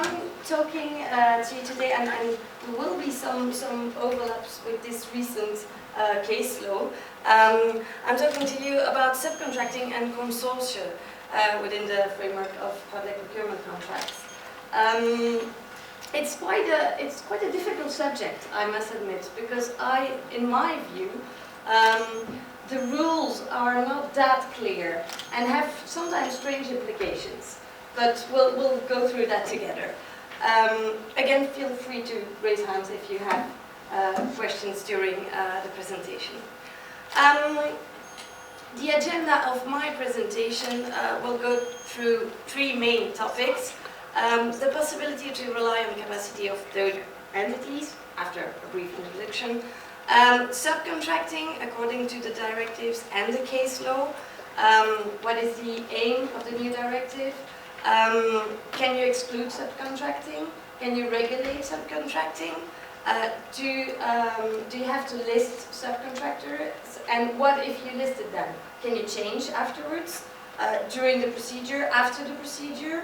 I'm talking to you today, and there will be some overlaps with this recent case law. I'm talking to you about subcontracting and consortia within the framework of public procurement contracts. It's quite a difficult subject, I must admit, because in my view, the rules are not that clear and have sometimes strange implications. But we'll go through that together. Again, feel free to raise hands if you have questions during the presentation. The agenda of my presentation will go through three main topics. The possibility to rely on the capacity of third entities, after a brief introduction. Subcontracting according to the directives and the case law. What is the aim of the new directive? Can you exclude subcontracting? Can you regulate subcontracting? Do you have to list subcontractors? And what if you listed them? Can you change afterwards, during the procedure, after the procedure?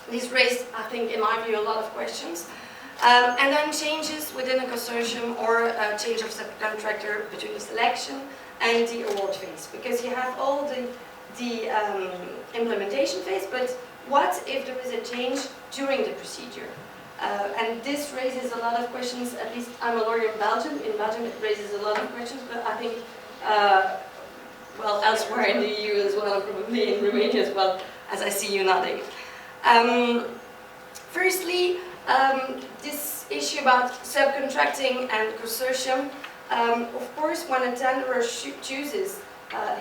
This raised, I think, in my view, a lot of questions. And then changes within a consortium or a change of subcontractor between the selection and the award phase. Because you have all the implementation phase, but what if there is a change during the procedure? And this raises a lot of questions. At least I'm a lawyer in Belgium. In Belgium it raises a lot of questions, but I think, well, elsewhere in the EU as well, probably in Romania as well, as I see you nodding. Firstly, this issue about subcontracting and consortium. Of course, when a tenderer chooses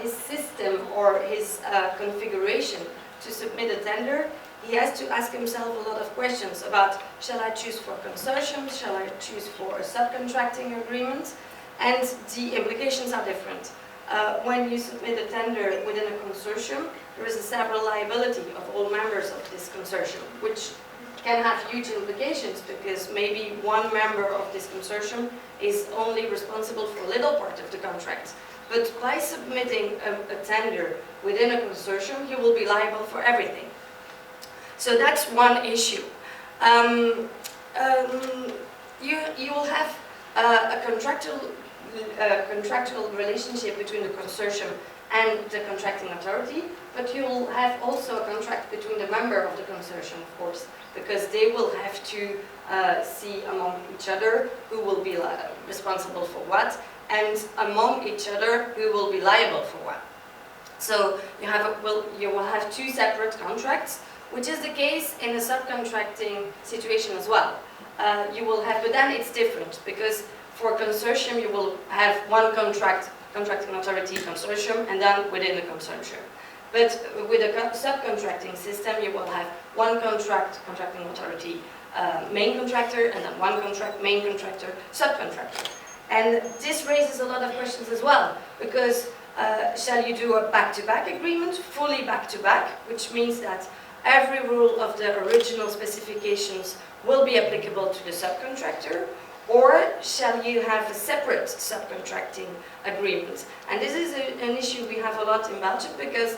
his system or his configuration to submit a tender, he has to ask himself a lot of questions about, shall I choose for consortium, shall I choose for a subcontracting agreement? And the implications are different. When you submit a tender within a consortium, there is a several liability of all members of this consortium, which can have huge implications because maybe one member of this consortium is only responsible for a little part of the contract. But by submitting a tender within a consortium, he will be liable for everything. So that's one issue. You will have a contractual relationship between the consortium and the contracting authority, but you will have also a contract between the member of the consortium, of course, because they will have to see among each other who will be responsible for what, and among each other who will be liable for what. So you will have two separate contracts, which is the case in a subcontracting situation as well. You will have, but then it's different, because for consortium you will have one contracting authority consortium, and then within the consortium. But with a subcontracting system, you will have one contracting authority main contractor, and then one main contractor subcontractor. And this raises a lot of questions as well, because shall you do a back-to-back agreement, fully back-to-back, which means that every rule of the original specifications will be applicable to the subcontractor, or shall you have a separate subcontracting agreement? And this is an issue we have a lot in Belgium, because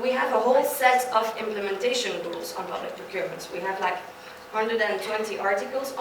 we have a whole set of implementation rules on public procurements. We have like 120 articles